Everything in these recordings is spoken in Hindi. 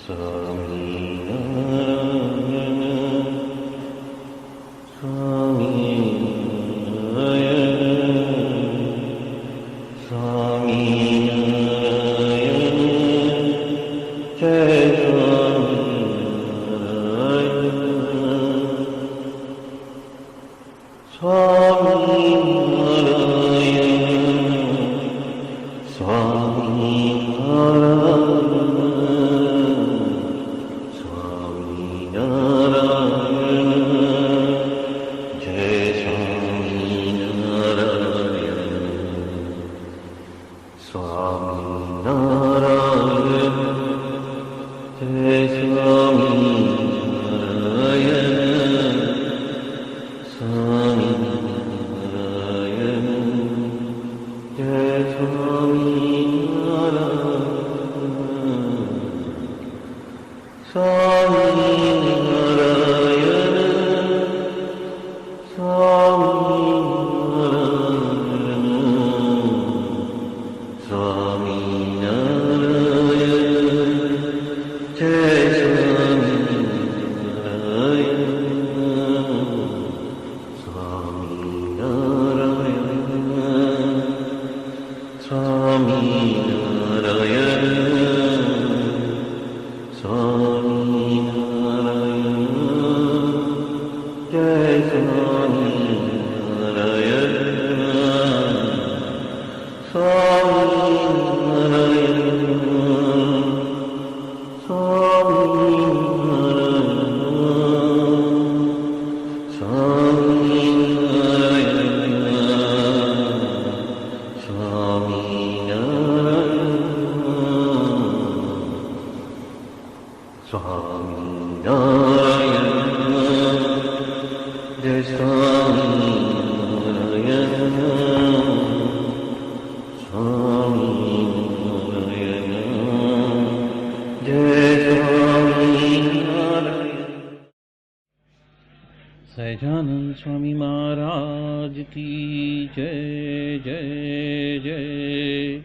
सहजानंद स्वामी महाराज की जय जय जय।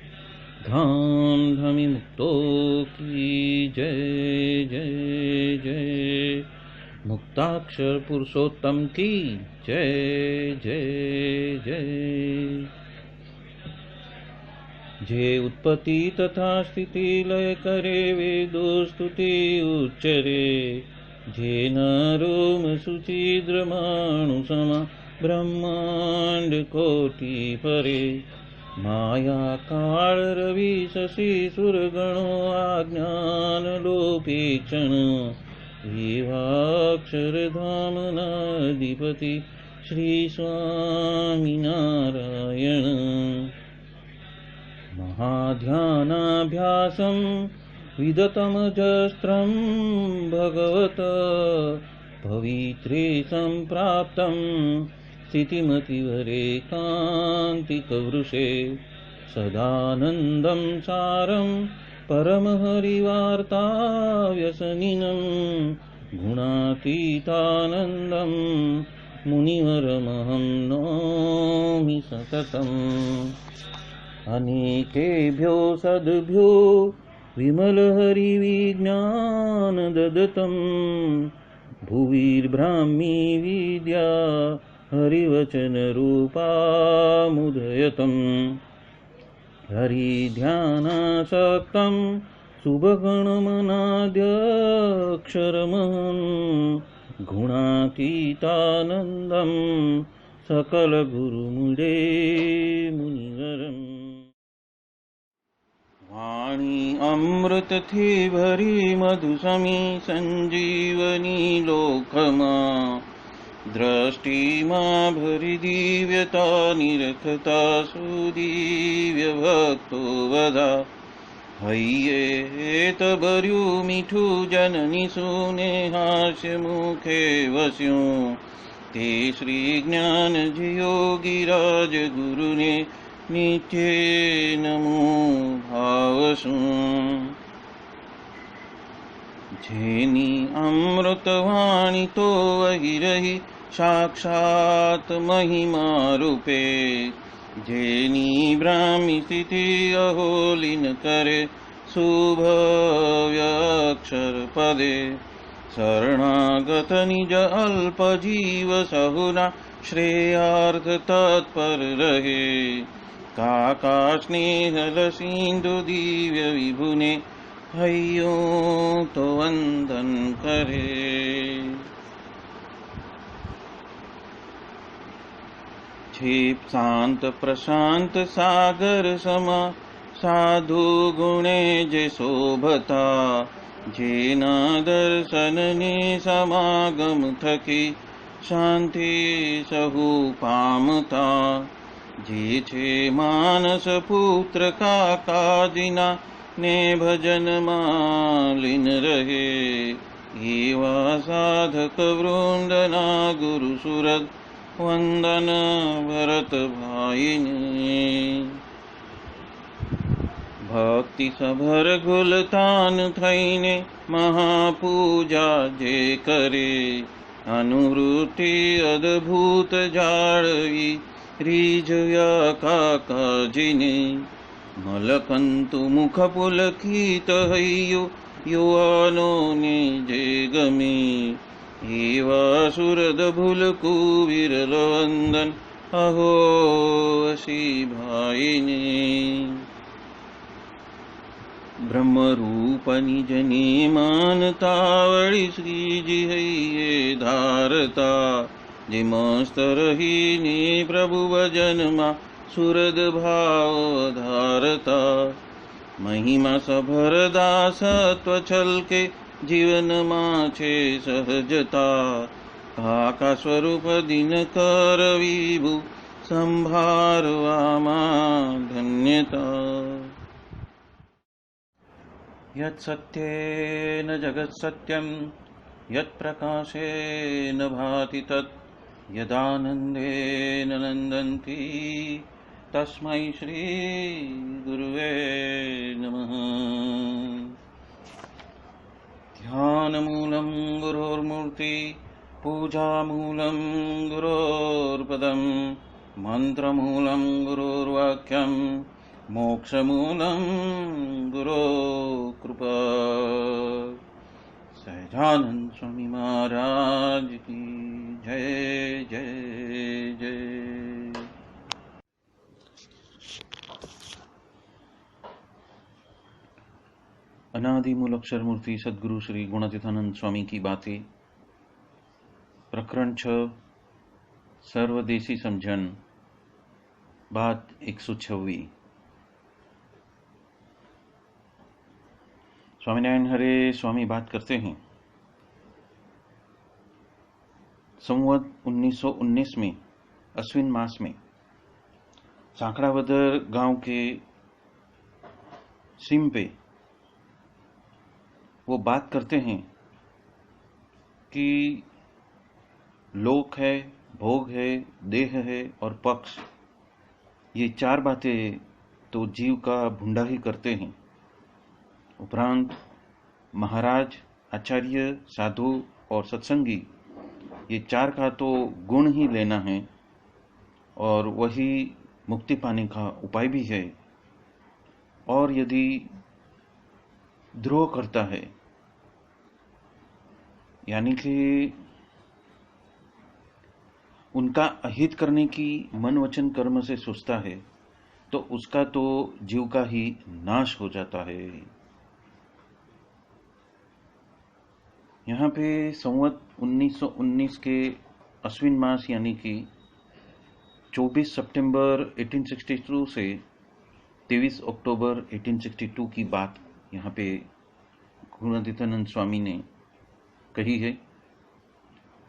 धाम धामी मुक्तों की जय जय जय। मुक्ताक्षर पुरुषोत्तम की जय जय जय। जे उत्पत्ति तथा स्थिति लय करे वेदो स्तुति उच्चरे। जे नरोम सुचिद्रमाणु समा ब्रह्मांड कोटि परे। माया काल रवि शशि सुरगणो आज्ञान लोपेक्षण। एवाक्षर धाम नाधिपति श्री स्वामी नारायण। महाध्यानाभ्यासं विदतमजस्त्रं भगवत पवित्रे सम्प्राप्तं। स्थितिमतिवरेकान्तिकवृषे सदानन्दं सारं परमहरिवार्ताव्यसनिनं। गुणातीतानन्दं मुनिवरमहं नौमि सततम्। अनेकेभ्यो सद्भ्यो विमलहरिविज्ञान ददतं। भुविर्ब्राह्मी विद्या हरिवचनरूपामुदयतं। हरिध्यानासक्तं शुभगणमनाद्यक्षरमहं। गुणातीतानन्दं सकलगुरुमुदे मुनिवरम्। वाणी अमृत थी भरी मधुसमी संजीवनी लोकमा। दृष्टि मां भरी दिव्यता निरखता सुदिव्य भक्तो वदा। हय्ये भर्यु मीठू जननी सुने हास्य मुखे वस्यूं। ते श्री ज्ञान योगिराज गुरुने नित्य नमो भावसु। जेनी अमृतवाणी तो वही रही साक्षात महिमा रूपे। जेनी ब्राह्मी स्थिति अहोलिन करे शुभव्यक्षरपदे शरणागत निज अल्प जीव सहुना श्रेयार्थ तत्पर रहे काका स्नेहल सिंधु दिव्य विभुने हयो तो वंदन करे। क्षिप शांत प्रशांत सागर समा साधु गुणे जे शोभता जेना दर्शन ने समागम थकी शांति सहु पामता जे छे मानस पुत्र का काजिना ने भजन मालिन रहे एवा साधक वृंदना गुरु सुरत वंदन भरत भाईने। भक्ति सभर गुलतान थईने महापूजा जे करे अनुवृत्ति अद्भुत जाळवी रीझया काकाजीने मलकंतु मुख पुलकित हय्यो युवानो ने जे गमे एवा सुरद भूलकु विरल वंदन अहो असी भाईने। ब्रह्मरूप निज ने मानता वळी श्रीजी हइये धारता जे मस्त रहीने प्रभु भजन मा सुरद भाव धारता महिमा सभर दासत्व छलके जीवन माछे सहजता काका स्वरूप दिन कर विभु संभारवामा धन्यता। यत् सत्येन जगत् सत्यं यत् प्रकाशेन भाति तत् यदानन्देन नन्दन्ति तस्मै श्री गुरुवे नमः। ध्यानमूलं गुरोर्मूर्ति पूजामूलं गुरोर्पदं मन्त्रमूलं गुरोर्वाक्यं मोक्षमूलं गुरो कृपा। सहजानंद स्वामी महाराज की जय जय जय। अनादि मूल अक्षर मूर्ति सद्गुरु श्री गुणातीतानंद स्वामी की बातें प्रकरण 6 सर्वदेशी समझन बात 126। स्वामीनारायण हरे स्वामी बात करते हैं। संवत 1919 में अश्विन मास में सांकड़ावदर गांव के सीम पे वो बात करते हैं कि लोक है, भोग है, देह है और पक्ष, ये चार बातें तो जीव का भुंडा ही करते हैं। उपरांत महाराज, आचार्य, साधु और सत्संगी, ये चार का तो गुण ही लेना है और वही मुक्ति पाने का उपाय भी है। और यदि द्रोह करता है यानी कि उनका अहित करने की मन वचन कर्म से सोचता है तो उसका तो जीव का ही नाश हो जाता है। यहाँ पे संवत 1919 के अश्विन मास यानी कि 24 सितंबर 1862 से 23 अक्टूबर 1862 की बात यहाँ पे गुणातीतानंद स्वामी ने कही है।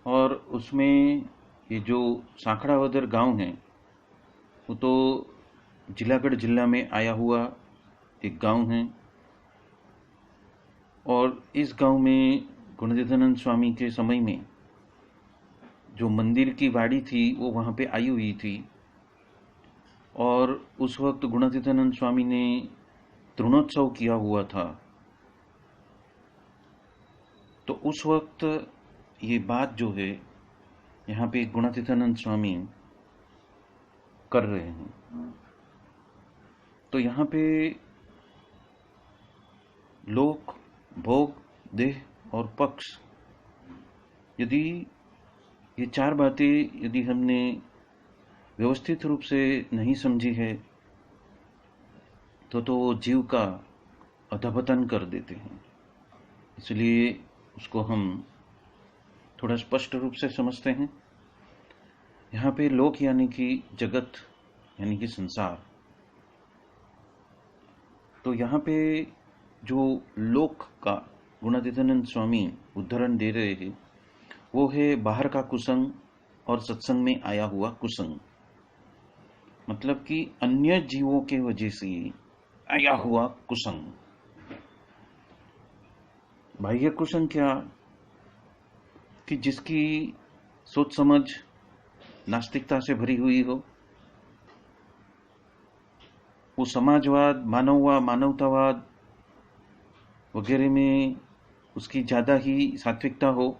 और उसमें ये जो सांकड़ावदर गांव है वो तो जिलागढ़ जिला में आया हुआ एक गांव है। और इस गांव में गुणातीतानंद स्वामी के समय में जो मंदिर की वाड़ी थी वो वहाँ पे आई हुई थी। और उस वक्त गुणातीतानंद स्वामी ने तृणोत्सव किया हुआ था। तो उस वक्त ये बात जो है यहाँ पे गुणातीतानंद स्वामी कर रहे हैं। तो यहाँ पे लोक, भोग, देह और पक्ष, यदि ये चार बातें यदि हमने व्यवस्थित रूप से नहीं समझी है तो वो जीव का अधपतन कर देते हैं। इसलिए उसको हम थोड़ा स्पष्ट रूप से समझते हैं। यहाँ पे लोक यानी कि जगत यानी कि संसार। तो यहाँ पे जो लोक का गुणातीतानंद स्वामी उदाहरण दे रहे हैं वो है बाहर का कुसंग और सत्संग में आया हुआ कुसंग, मतलब कि अन्य जीवों के वजह से आया हुआ कुसंग। बाह्य कुसंग क्या कि जिसकी सोच समझ नास्तिकता से भरी हुई हो, वो समाजवाद, मानवतावाद वगैरह में उसकी ज़्यादा ही सात्विकता हो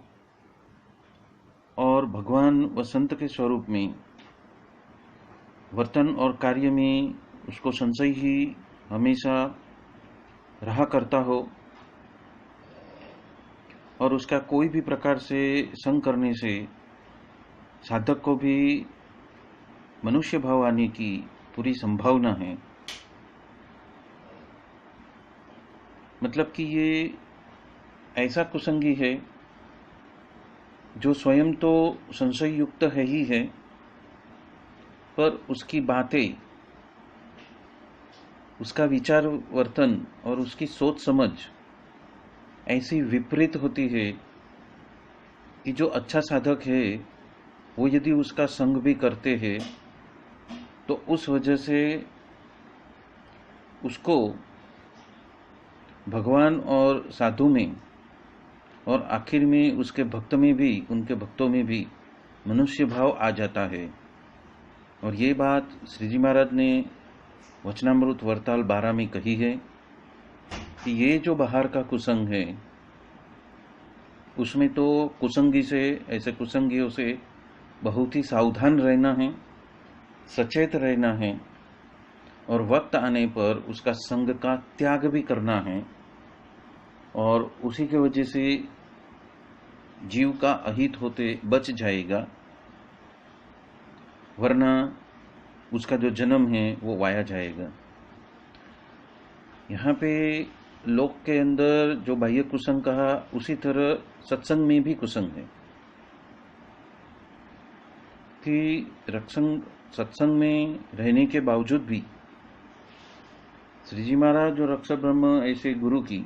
और भगवान व संत के स्वरूप में वर्तन और कार्य में उसको संशय ही हमेशा रहा करता हो और उसका कोई भी प्रकार से संग करने से साधक को भी मनुष्य भाव आने की पूरी संभावना है। मतलब कि ये ऐसा कुसंगी है जो स्वयं तो संशय युक्त है ही है, पर उसकी बातें, उसका विचार वर्तन और उसकी सोच समझ ऐसी विपरीत होती है कि जो अच्छा साधक है वो यदि उसका संग भी करते हैं तो उस वजह से उसको भगवान और साधु में और आखिर में उसके भक्त में भी, उनके भक्तों में भी मनुष्य भाव आ जाता है। और ये बात श्री जी महाराज ने वचनामृत वरताल 12 में कही है कि ये जो बाहर का कुसंग है उसमें तो कुसंगी से, ऐसे कुसंगियों से बहुत ही सावधान रहना है, सचेत रहना है और वक्त आने पर उसका संग का त्याग भी करना है और उसी के वजह से जीव का अहित होते बच जाएगा, वरना उसका जो जन्म है वो वाया जाएगा। यहाँ पे लोक के अंदर जो बाह्य कुसंग कहा, उसी तरह सत्संग में भी कुसंग है कि सत्संग में रहने के बावजूद भी श्री जी महाराज और अक्षर ब्रह्म ऐसे गुरु की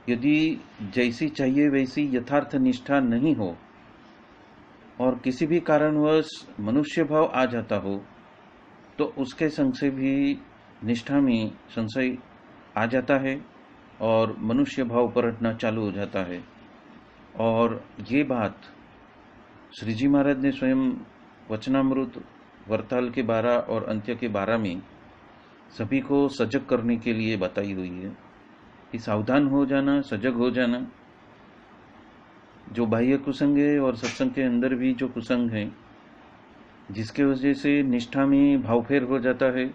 यदि जैसी चाहिए वैसी यथार्थ निष्ठा नहीं हो और किसी भी कारणवश मनुष्य भाव आ जाता हो तो उसके संग से भी निष्ठा में संशय आ जाता है और मनुष्य भाव पलटना चालू हो जाता है। और ये बात श्री जी महाराज ने स्वयं वचनामृत वरताल के 12 और अंत्य के 12 में सभी को सजग करने के लिए बताई हुई है कि सावधान हो जाना, सजग हो जाना। जो बाह्य कुसंग है और सत्संग के अंदर भी जो कुसंग है जिसके वजह से निष्ठा में भावफेर हो जाता है,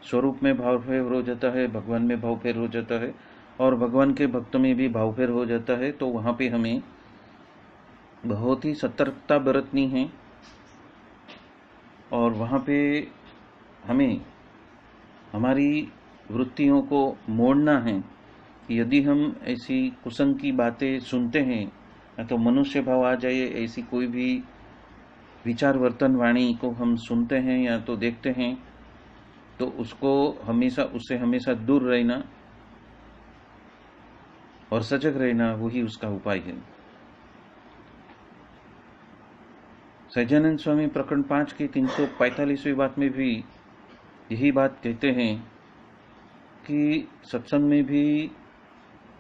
स्वरूप में भावफेर हो जाता है, भगवान में भावफेर हो जाता है और भगवान के भक्त में भी भावफेर हो जाता है, तो वहाँ पे हमें बहुत ही सतर्कता बरतनी है और वहाँ पे हमें हमारी वृत्तियों को मोड़ना है कि यदि हम ऐसी कुसंग की बातें सुनते हैं या तो मनुष्य भाव आ जाए, ऐसी कोई भी विचार वर्तन वाणी को हम सुनते हैं या तो देखते हैं तो उससे हमेशा दूर रहना और सजग रहना, वही उसका उपाय है। सहजानंद स्वामी प्रकरण 5 की 345वीं बात में भी यही बात कहते हैं कि सत्संग में भी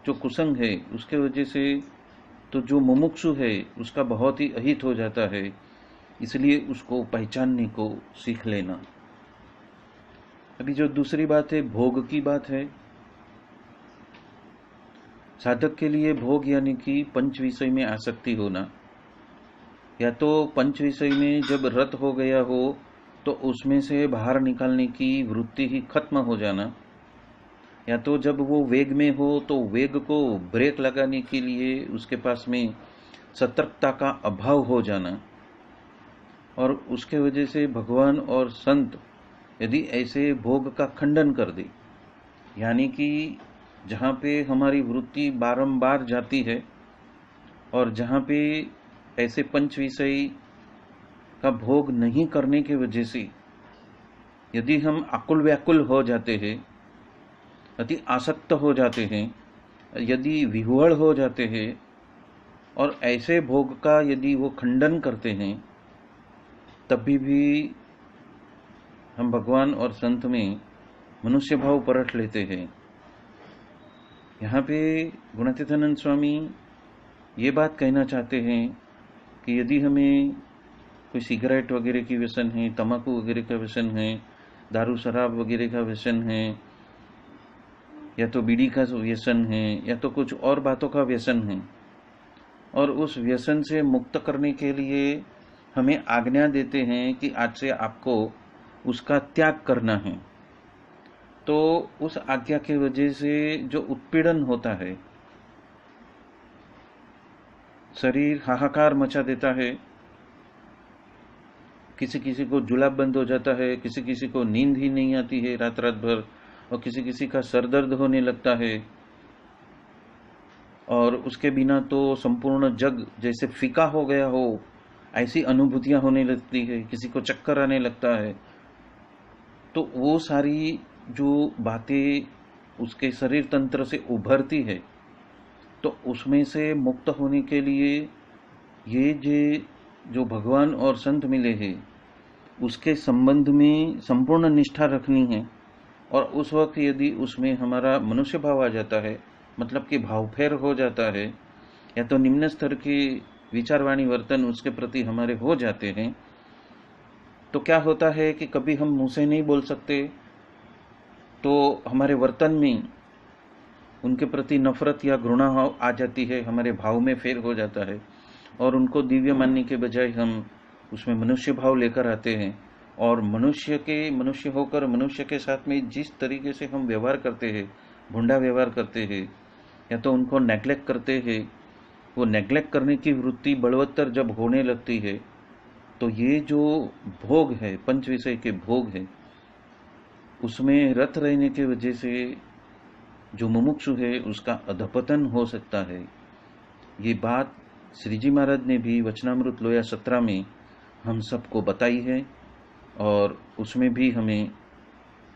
जो कुसंग है उसके वजह से तो जो मुमुक्षु है उसका बहुत ही अहित हो जाता है, इसलिए उसको पहचानने को सीख लेना। अभी जो दूसरी बात है, भोग की बात है। साधक के लिए भोग यानी कि पंच विषय में आसक्ति होना, या तो पंच विषय में जब रत हो गया हो तो उसमें से बाहर निकालने की वृत्ति ही खत्म हो जाना, या तो जब वो वेग में हो तो वेग को ब्रेक लगाने के लिए उसके पास में सतर्कता का अभाव हो जाना, और उसके वजह से भगवान और संत यदि ऐसे भोग का खंडन कर दे, यानी कि जहाँ पे हमारी वृत्ति बारंबार जाती है और जहाँ पे ऐसे पंच विषय का भोग नहीं करने की वजह से यदि हम आकुल व्याकुल हो जाते हैं, अति आसक्त हो जाते हैं, यदि विह्वल हो जाते हैं और ऐसे भोग का यदि वो खंडन करते हैं, तभी भी हम भगवान और संत में मनुष्य भाव परख लेते हैं। यहाँ पे गुणातीतानंद स्वामी ये बात कहना चाहते हैं कि यदि हमें कोई सिगरेट वगैरह की व्यसन है, तंबाकू वगैरह का व्यसन है, दारू शराब वगैरह का व्यसन है, या तो बीड़ी का व्यसन है, या तो कुछ और बातों का व्यसन है, और उस व्यसन से मुक्त करने के लिए हमें आज्ञा देते हैं कि आज से आपको उसका त्याग करना है, तो उस आज्ञा की वजह से जो उत्पीड़न होता है, शरीर हाहाकार मचा देता है, किसी किसी को जुलाब बंद हो जाता है, किसी किसी को नींद ही नहीं आती है रात रात भर, और किसी किसी का सर दर्द होने लगता है, और उसके बिना तो संपूर्ण जग जैसे फीका हो गया हो, ऐसी अनुभूतियां होने लगती है, किसी को चक्कर आने लगता है। तो वो सारी जो बातें उसके शरीर तंत्र से उभरती है, तो उसमें से मुक्त होने के लिए ये जो भगवान और संत मिले हैं उसके संबंध में संपूर्ण निष्ठा रखनी है। और उस वक्त यदि उसमें हमारा मनुष्य भाव आ जाता है, मतलब कि भावफेर हो जाता है, या तो निम्न स्तर के विचारवाणी वर्तन उसके प्रति हमारे हो जाते हैं, तो क्या होता है कि कभी हम मुंह से नहीं बोल सकते, तो हमारे वर्तन में उनके प्रति नफरत या घृणा आ जाती है, हमारे भाव में फेर हो जाता है, और उनको दिव्य मानने के बजाय हम उसमें मनुष्य भाव लेकर आते हैं। और मनुष्य होकर मनुष्य के साथ में जिस तरीके से हम व्यवहार करते हैं, भुंडा व्यवहार करते हैं, या तो उनको नेग्लेक्ट करते हैं, वो नेग्लेक्ट करने की वृत्ति बलवत्तर जब होने लगती है, तो ये जो भोग है, पंच विषय के भोग है, उसमें रत रहने की वजह से जो मुमुक्षु है उसका अधपतन हो सकता है। ये बात श्री जी महाराज ने भी वचनामृत लोया 17 में हम सबको बताई है, और उसमें भी हमें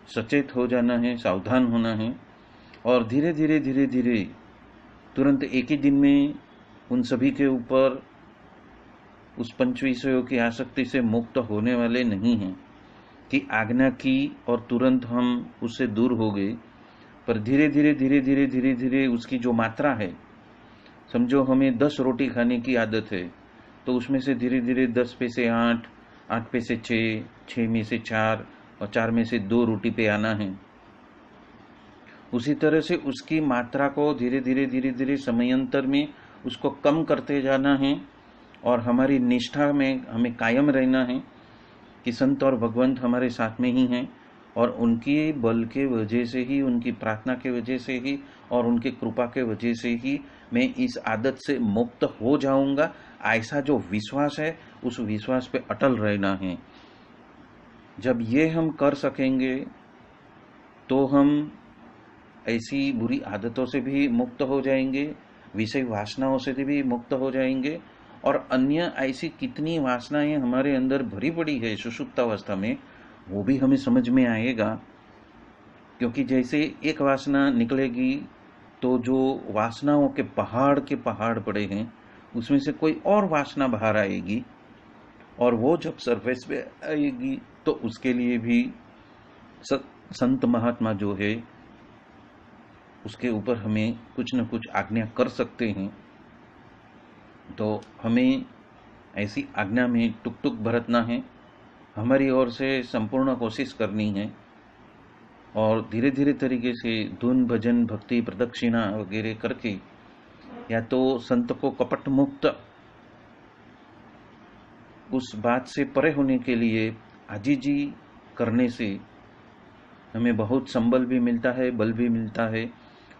सचेत हो जाना है, सावधान होना है, और धीरे धीरे तुरंत एक ही दिन में उन सभी के ऊपर उस पंच विषयों की आसक्ति से मुक्त होने वाले नहीं हैं कि आज्ञा की और तुरंत हम उससे दूर हो गए। पर धीरे धीरे उसकी जो मात्रा है, समझो हमें 10 रोटी खाने की आदत है, तो उसमें से धीरे धीरे 10 में से 8, 8 में से 6, 6 में से 4 और 4 में से 2 रोटी पे आना है। उसी तरह से उसकी मात्रा को धीरे धीरे समयांतर में उसको कम करते जाना है, और हमारी निष्ठा में हमें कायम रहना है कि संत और भगवंत हमारे साथ में ही हैं, और उनकी बल के वजह से ही, उनकी प्रार्थना के वजह से ही और उनकी कृपा के वजह से ही मैं इस आदत से मुक्त हो जाऊंगा, ऐसा जो विश्वास है उस विश्वास पे अटल रहना है। जब ये हम कर सकेंगे तो हम ऐसी बुरी आदतों से भी मुक्त हो जाएंगे, विषय वासनाओं से भी मुक्त हो जाएंगे, और अन्य ऐसी कितनी वासनाएं हमारे अंदर भरी पड़ी है सुषुप्तावस्था में, वो भी हमें समझ में आएगा। क्योंकि जैसे एक वासना निकलेगी तो जो वासनाओं के पहाड़ पड़े हैं उसमें से कोई और वासना बाहर आएगी, और वो जब सरफेस पे आएगी तो उसके लिए भी संत महात्मा जो है उसके ऊपर हमें कुछ न कुछ आज्ञा कर सकते हैं। तो हमें ऐसी आज्ञा में टुक टुक बरतना है, हमारी ओर से संपूर्ण कोशिश करनी है, और धीरे धीरे तरीके से धुन भजन भक्ति प्रदक्षिणा वगैरह करके, या तो संत को कपट मुक्त उस बात से परे होने के लिए आजीजी करने से हमें बहुत संबल भी मिलता है, बल भी मिलता है,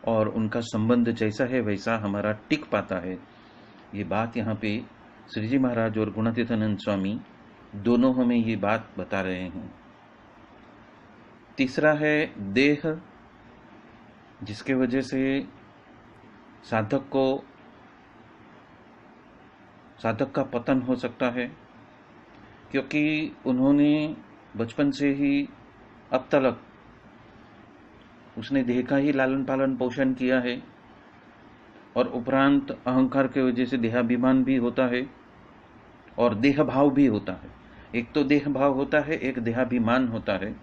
और उनका संबंध जैसा है वैसा हमारा टिक पाता है। ये बात यहाँ पे श्री जी महाराज और गुणातीतानंद स्वामी दोनों हमें ये बात बता रहे हैं। तीसरा है देह, जिसके वजह से साधक का पतन हो सकता है, क्योंकि उन्होंने बचपन से ही अब तक उसने देह का ही लालन पालन पोषण किया है, और उपरांत अहंकार के वजह से देहाभिमान भी होता है और देह भाव भी होता है। एक तो देह भाव होता है, एक देहाभिमान होता है,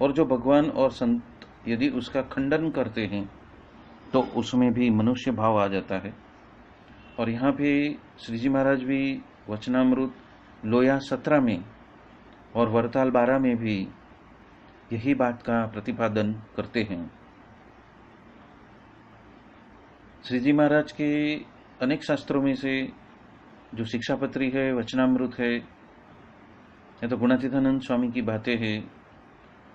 और जो भगवान और संत यदि उसका खंडन करते हैं तो उसमें भी मनुष्य भाव आ जाता है। और यहाँ पे श्री जी महाराज भी वचनामृत लोया 17 में और वरताल 12 में भी यही बात का प्रतिपादन करते हैं। श्री जी महाराज के अनेक शास्त्रों में से जो शिक्षापत्री है, वचनामृत है, या तो गुणातीतानंद स्वामी की बातें हैं,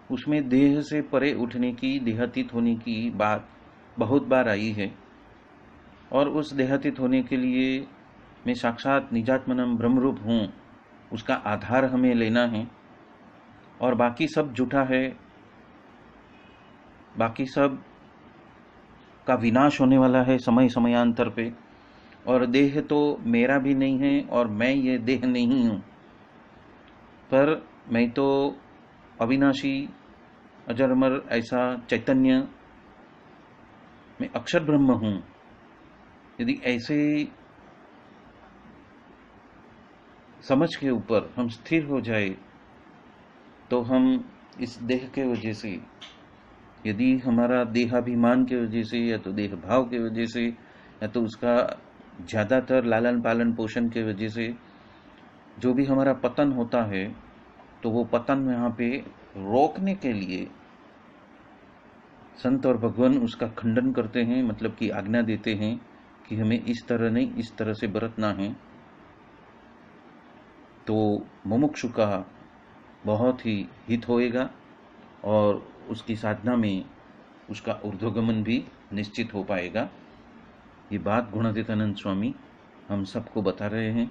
उसमें देह से परे उठने की, देहातीत होने की बात बहुत बार आई है। और उस देहातीत होने के लिए मैं साक्षात निजात्मनम ब्रह्मरूप हूँ, उसका आधार हमें लेना है, और बाकी सब झूठा है, बाकी सब का विनाश होने वाला है समय समयांतर पे, और देह तो मेरा भी नहीं है और मैं ये देह नहीं हूँ, पर मैं तो अविनाशी अजर अमर ऐसा चैतन्य, मैं अक्षर ब्रह्म हूँ। यदि ऐसे समझ के ऊपर हम स्थिर हो जाए तो हम इस देह के वजह से, यदि हमारा देहाभिमान के वजह से या तो देह भाव के वजह से या तो उसका ज़्यादातर लालन पालन पोषण के वजह से जो भी हमारा पतन होता है, तो वो पतन यहाँ पे रोकने के लिए संत और भगवान उसका खंडन करते हैं, मतलब कि आज्ञा देते हैं कि हमें इस तरह नहीं, इस तरह से बरतना है। तो मुमुक्षु का बहुत ही हित होएगा और उसकी साधना में उसका ऊर्ध्वगमन भी निश्चित हो पाएगा। ये बात गुणातीतानंद स्वामी हम सबको बता रहे हैं।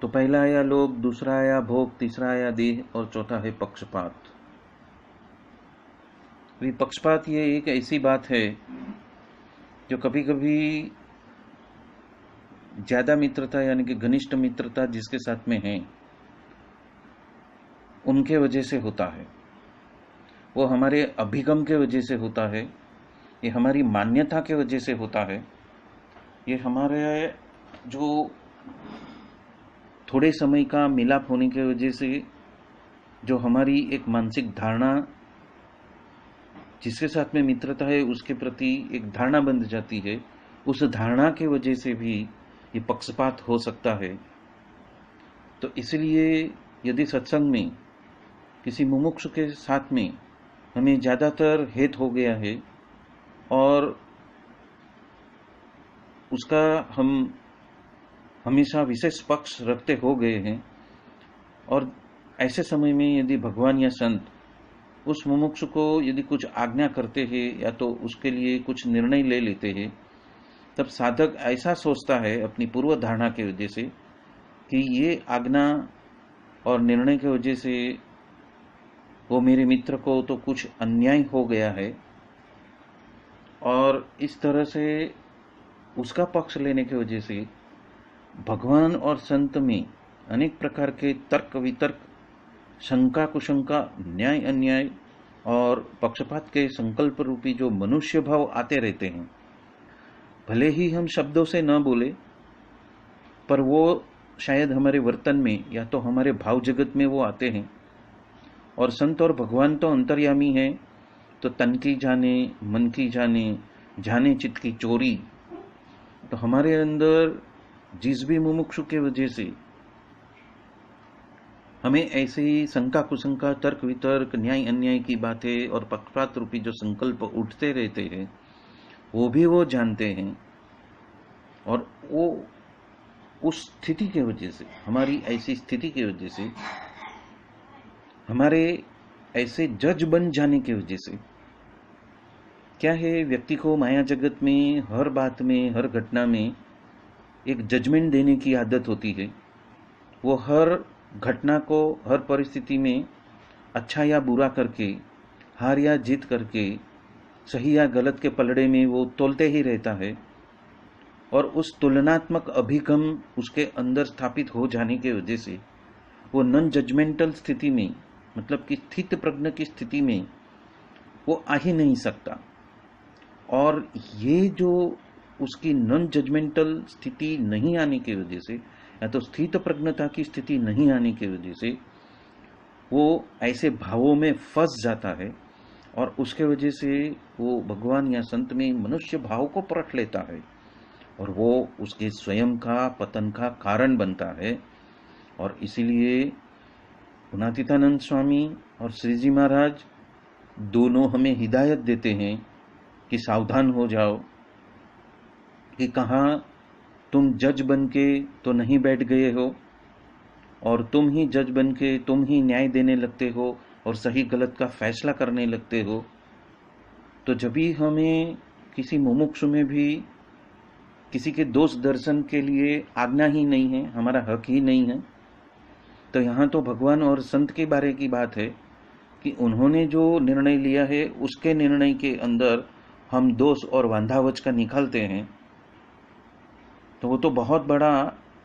तो पहला आया लोभ, दूसरा आया भोग, तीसरा आया देह, और चौथा है पक्षपात। पक्षपात ये एक ऐसी बात है जो कभी कभी ज्यादा मित्रता यानी कि घनिष्ठ मित्रता जिसके साथ में है उनके वजह से होता है। वो हमारे अभिगम के वजह से होता है, ये हमारी मान्यता के वजह से होता है, ये हमारे जो थोड़े समय का मिलाप होने की वजह से जो हमारी एक मानसिक धारणा, जिसके साथ में मित्रता है उसके प्रति एक धारणा बन जाती है, उस धारणा के वजह से भी ये पक्षपात हो सकता है। तो इसलिए यदि सत्संग में किसी मुमुक्षु के साथ में हमें ज़्यादातर हेत हो गया है और उसका हम हमेशा विशेष पक्ष रखते हो गए हैं, और ऐसे समय में यदि भगवान या संत उस मुमुक्षु को यदि कुछ आज्ञा करते हैं या तो उसके लिए कुछ निर्णय ले लेते हैं, तब साधक ऐसा सोचता है अपनी पूर्व धारणा की वजह से कि ये आज्ञा और निर्णय की वजह से वो मेरे मित्र को तो कुछ अन्याय हो गया है, और इस तरह से उसका पक्ष लेने की वजह से भगवान और संत में अनेक प्रकार के तर्क वितर्क, शंका कुशंका, न्याय अन्याय और पक्षपात के संकल्प रूपी जो मनुष्य भाव आते रहते हैं। भले ही हम शब्दों से न बोले, पर वो शायद हमारे वर्तन में या तो हमारे भाव जगत में वो आते हैं। और संत और भगवान तो अंतर्यामी है, तो तन की जाने, मन की जाने, जाने चित्त की चोरी। तो हमारे अंदर जिस भी मुमुक्षु के वजह से हमें ऐसे ही शंका कुशंका, तर्क वितर्क, न्याय अन्याय की बातें और पक्षपात रूपी जो संकल्प उठते रहते हैं, वो भी वो जानते हैं, और वो उस स्थिति के वजह से, हमारी ऐसी स्थिति की वजह से हमारे ऐसे जज बन जाने की वजह से क्या है, व्यक्ति को माया जगत में हर बात में, हर घटना में एक जजमेंट देने की आदत होती है। वो हर घटना को, हर परिस्थिति में अच्छा या बुरा करके, हार या जीत करके, सही या गलत के पलड़े में वो तोलते ही रहता है। और उस तुलनात्मक अभिगम उसके अंदर स्थापित हो जाने की वजह से वो नॉन जजमेंटल स्थिति में, मतलब कि स्थित प्रज्ञ की स्थिति में वो आ ही नहीं सकता। और ये जो उसकी नॉन जजमेंटल स्थिति नहीं आने की वजह से, या तो स्थित प्रज्ञता की स्थिति नहीं आने की वजह से वो ऐसे भावों में फंस जाता है, और उसके वजह से वो भगवान या संत में मनुष्य भाव को परख लेता है, और वो उसके स्वयं का पतन का कारण बनता है। और इसीलिए गुणातीतानंद स्वामी और श्री जी महाराज दोनों हमें हिदायत देते हैं कि सावधान हो जाओ, कि कहाँ तुम जज बन के तो नहीं बैठ गए हो, और तुम ही जज बन के तुम ही न्याय देने लगते हो और सही गलत का फैसला करने लगते हो। तो जब भी हमें किसी मुमुक्षु में भी किसी के दोष दर्शन के लिए आज्ञा ही नहीं है, हमारा हक ही नहीं है, तो यहाँ तो भगवान और संत के बारे की बात है कि उन्होंने जो निर्णय लिया है उसके निर्णय के अंदर हम दोष और वांधावच का निकालते हैं, तो वो तो बहुत बड़ा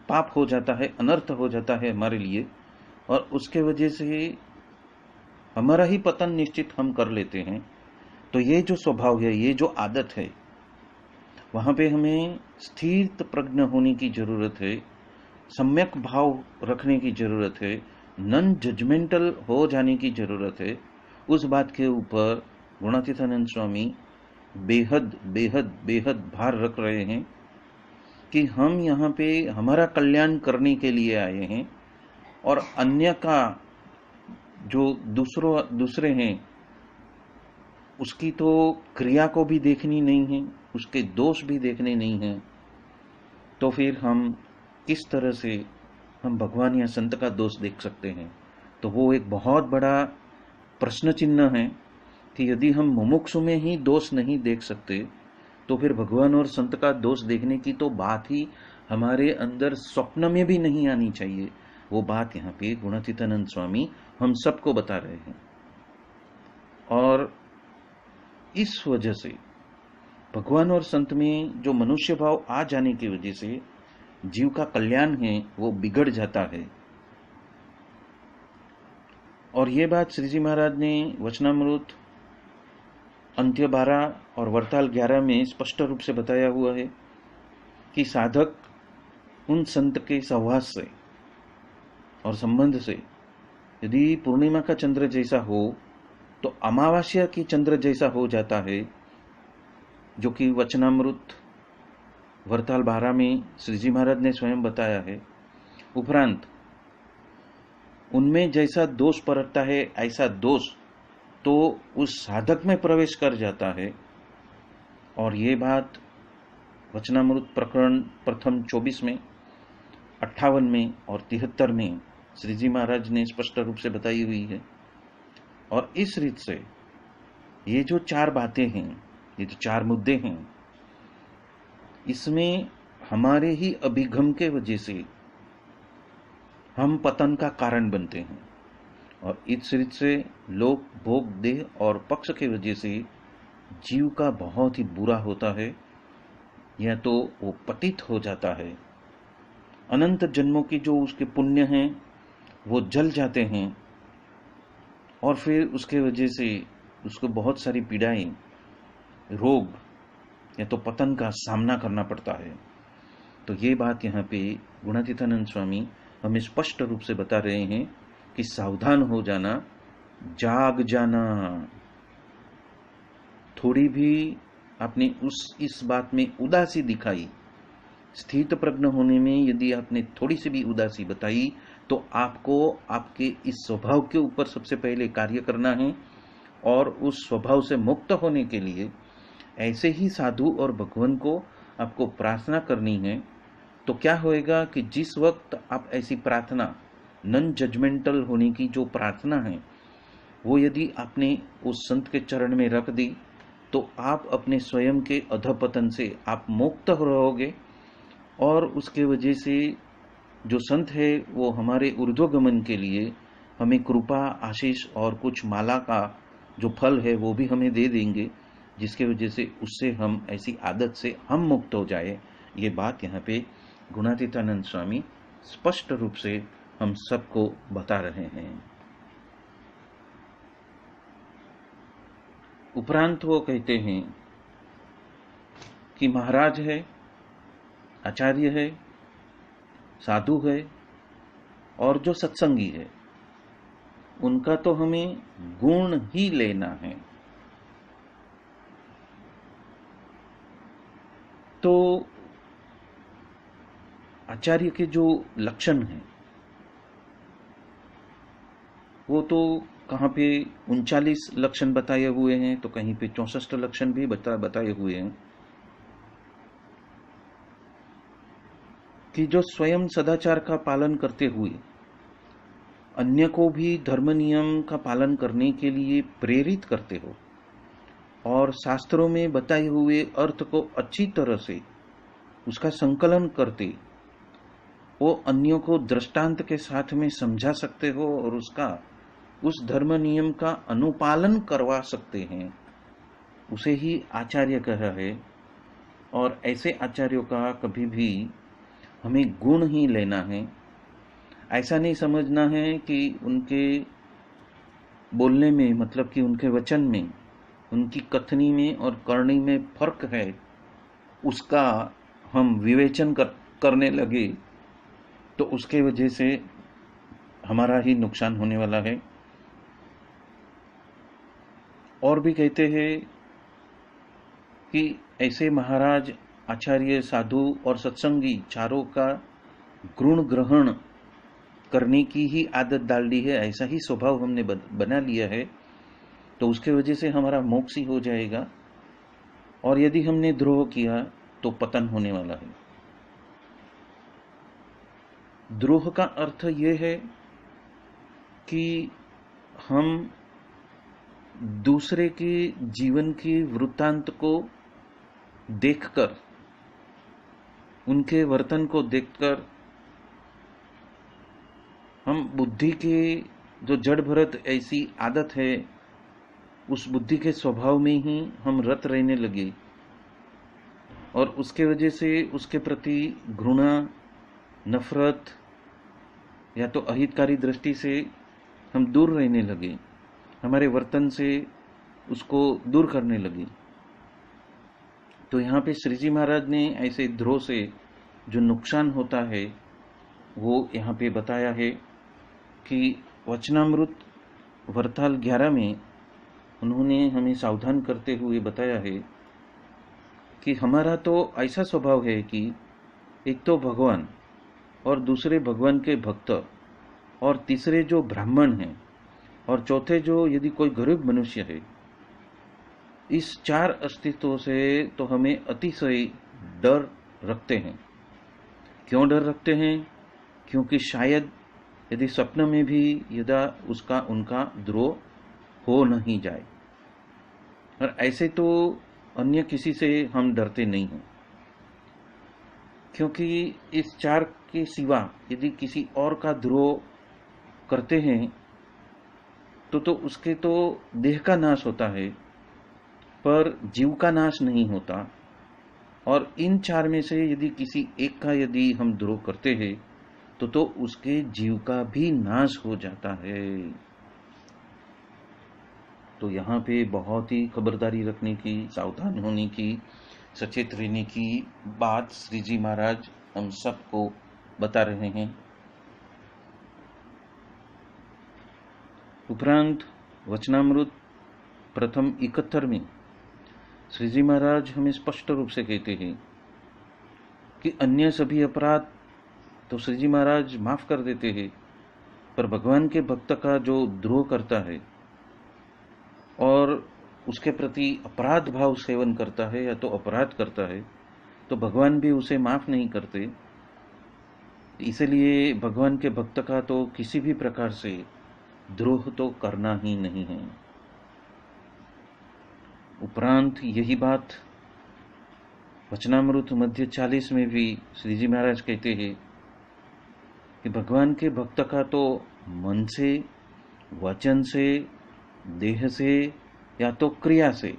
पाप हो जाता है, अनर्थ हो जाता है हमारे लिए, और उसके वजह से हमारा ही पतन निश्चित हम कर लेते हैं। तो ये जो स्वभाव है, ये जो आदत है, वहाँ पे हमें स्थिर प्रज्ञ होने की जरूरत है, सम्यक भाव रखने की जरूरत है, नॉन जजमेंटल हो जाने की जरूरत है। उस बात के ऊपर गुणातीतानंद स्वामी बेहद बेहद बेहद भार रख रहे हैं कि हम यहाँ पे हमारा कल्याण करने के लिए आए हैं, और अन्य का जो दूसरे हैं उसकी तो क्रिया को भी देखनी नहीं है, उसके दोष भी देखने नहीं हैं। तो फिर हम किस तरह से हम भगवान या संत का दोष देख सकते हैं? तो वो एक बहुत बड़ा प्रश्न चिन्ह है कि यदि हम मुमुक्षु में ही दोष नहीं देख सकते, तो फिर भगवान और संत का दोष देखने की तो बात ही हमारे अंदर स्वप्न में भी नहीं आनी चाहिए। वो बात यहाँ पे गुणातीतानंद स्वामी हम सबको बता रहे हैं। और इस वजह से भगवान और संत में जो मनुष्य भाव आ जाने की वजह से जीव का कल्याण है वो बिगड़ जाता है। और ये बात श्री जी महाराज ने वचनामृत अंत्य 12 और वरताल 11 में स्पष्ट रूप से बताया हुआ है कि साधक उन संत के सहवास से और संबंध से यदि पूर्णिमा का चंद्र जैसा हो तो अमावस्या की चंद्र जैसा हो जाता है, जो कि वचनामृत वरताल 12 में श्री जी महाराज ने स्वयं बताया है। उपरांत उनमें जैसा दोष परखता है ऐसा दोष तो उस साधक में प्रवेश कर जाता है। और ये बात वचनामृत प्रकरण प्रथम 24 में, 58 में और 73 में श्री जी महाराज ने स्पष्ट रूप से बताई हुई है। और इस रीत से ये जो 4 बातें हैं, ये जो 4 मुद्दे हैं, इसमें हमारे ही अभिगम के वजह से हम पतन का कारण बनते हैं, और इस रीत से लोक भोग देह और पक्ष के वजह से जीव का बहुत ही बुरा होता है, या तो वो पतित हो जाता है। अनंत जन्मों की जो उसके पुण्य हैं वो जल जाते हैं, और फिर उसके वजह से उसको बहुत सारी पीड़ाएं, रोग या तो पतन का सामना करना पड़ता है। तो ये बात यहाँ पे गुणातीतानंद स्वामी हमें स्पष्ट रूप से बता रहे हैं कि सावधान हो जाना, जाग जाना। थोड़ी भी आपने इस बात में उदासी दिखाई, स्थित प्रज्ञ होने में यदि आपने थोड़ी सी भी उदासी बताई, तो आपको आपके इस स्वभाव के ऊपर सबसे पहले कार्य करना है, और उस स्वभाव से मुक्त होने के लिए ऐसे ही साधु और भगवान को आपको प्रार्थना करनी है। तो क्या होएगा कि जिस वक्त आप ऐसी प्रार्थना, नॉन जजमेंटल होने की जो प्रार्थना है वो यदि आपने उस संत के चरण में रख दी तो आप अपने स्वयं के अधपतन से आप मुक्त रहोगे, और उसके वजह से जो संत है वो हमारे ऊर्ध्वगमन के लिए हमें कृपा, आशीष और कुछ माला का जो फल है वो भी हमें दे देंगे, जिसके वजह से उससे हम ऐसी आदत से हम मुक्त हो जाए। ये बात यहाँ पे गुणातीतानंद स्वामी स्पष्ट रूप से हम सबको बता रहे हैं। उपरांत वो कहते हैं कि महाराज है, आचार्य है, साधु है और जो सत्संगी है, उनका तो हमें गुण ही लेना है। तो आचार्य के जो लक्षण हैं वो तो कहाँ पे 39 लक्षण बताए हुए हैं, तो कहीं पे 64 लक्षण भी बताए हुए हैं कि जो स्वयं सदाचार का पालन करते हुए अन्य को भी धर्म नियम का पालन करने के लिए प्रेरित करते हो और शास्त्रों में बताए हुए अर्थ को अच्छी तरह से उसका संकलन करते वो अन्यों को दृष्टांत के साथ में समझा सकते हो और उसका उस धर्म नियम का अनुपालन करवा सकते हैं, उसे ही आचार्य कहा है। और ऐसे आचार्यों का कभी भी हमें गुण ही लेना है। ऐसा नहीं समझना है कि उनके बोलने में, मतलब कि उनके वचन में, उनकी कथनी में और करनी में फर्क है, उसका हम विवेचन करने लगे तो उसके वजह से हमारा ही नुकसान होने वाला है। और भी कहते हैं कि ऐसे महाराज, आचार्य, साधु और सत्संगी चारों का गुण ग्रहण करने की ही आदत डाल दी है, ऐसा ही स्वभाव हमने बना लिया है, तो उसके वजह से हमारा मोक्ष ही हो जाएगा। और यदि हमने द्रोह किया तो पतन होने वाला है। द्रोह का अर्थ यह है कि हम दूसरे के जीवन की वृत्तांत को देखकर, उनके वर्तन को देखकर हम बुद्धि के जो जड़ भरत ऐसी आदत है, उस बुद्धि के स्वभाव में ही हम रत रहने लगे और उसके वजह से उसके प्रति घृणा, नफरत या तो अहितकारी दृष्टि से हम दूर रहने लगे, हमारे वर्तन से उसको दूर करने लगे। तो यहाँ पे श्री जी महाराज ने ऐसे द्रोह से जो नुकसान होता है वो यहाँ पे बताया है कि वचनामृत वरताल 11 में उन्होंने हमें सावधान करते हुए बताया है कि हमारा तो ऐसा स्वभाव है कि एक तो भगवान और दूसरे भगवान के भक्त और तीसरे जो ब्राह्मण हैं और चौथे जो यदि कोई गरीब मनुष्य है, इस 4 अस्तित्वों से तो हमें अतिशय डर रखते हैं। क्यों डर रखते हैं? क्योंकि शायद यदि स्वप्न में भी यदा उनका द्रोह हो नहीं जाए। और ऐसे तो अन्य किसी से हम डरते नहीं हैं, क्योंकि इस 4 के सिवा यदि किसी और का द्रोह करते हैं तो उसके तो देह का नाश होता है पर जीव का नाश नहीं होता। और इन 4 में से यदि किसी एक का यदि हम द्रोह करते हैं तो उसके जीव का भी नाश हो जाता है। तो यहाँ पे बहुत ही खबरदारी रखने की, सावधान होने की, सचेत रहने की बात श्री जी महाराज हम सबको बता रहे हैं। उपरांत वचनामृत प्रथम 71 में श्री जी महाराज हमें स्पष्ट रूप से कहते हैं कि अन्य सभी अपराध तो श्री जी महाराज माफ कर देते हैं, पर भगवान के भक्त का जो द्रोह करता है और उसके प्रति अपराध भाव सेवन करता है या तो अपराध करता है, तो भगवान भी उसे माफ नहीं करते। इसलिए भगवान के भक्त का तो किसी भी प्रकार से द्रोह तो करना ही नहीं है। उपरांत यही बात वचनामृत मध्य 40 में भी श्री जी महाराज कहते हैं कि भगवान के भक्त का तो मन से, वचन से, देह से, या तो क्रिया से,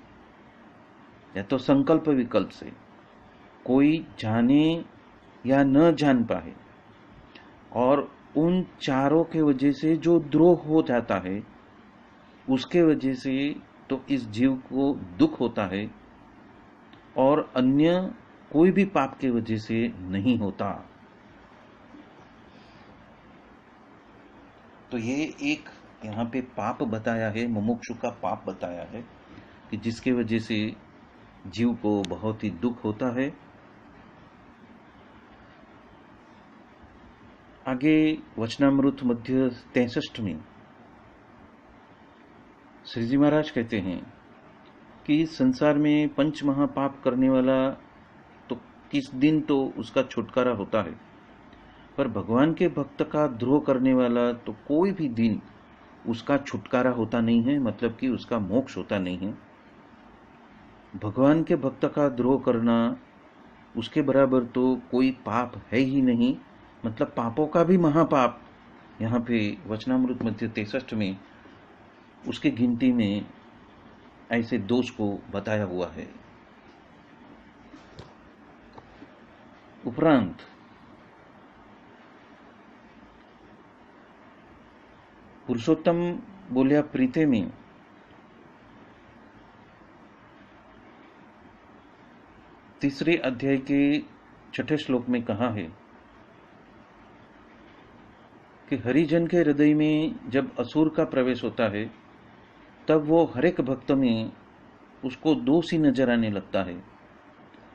या तो संकल्प विकल्प से कोई जाने या न जान पाए, और उन चारों के वजह से जो द्रोह हो जाता है उसके वजह से तो इस जीव को दुख होता है, और अन्य कोई भी पाप के वजह से नहीं होता। तो ये एक यहाँ पे पाप बताया है, मुमुक्षु का पाप बताया है कि जिसके वजह से जीव को बहुत ही दुख होता है। आगे वचनामृत मध्य 63 में श्री जी महाराज कहते हैं कि संसार में पंच महापाप करने वाला तो किस दिन तो उसका छुटकारा होता है, पर भगवान के भक्त का द्रोह करने वाला तो कोई भी दिन उसका छुटकारा होता नहीं है, मतलब कि उसका मोक्ष होता नहीं है। भगवान के भक्त का द्रोह करना उसके बराबर तो कोई पाप है ही नहीं, मतलब पापों का भी महापाप यहाँ पे वचनामृत मध्य 63 में उसके गिनती में ऐसे दोष को बताया हुआ है। उपरांत पुरुषोत्तम बोलिया प्रीते में तीसरे अध्याय के 6ठे श्लोक में कहा है कि हरिजन के हृदय में जब असुर का प्रवेश होता है तब वो हर एक भक्त में उसको दोष ही नजर आने लगता है,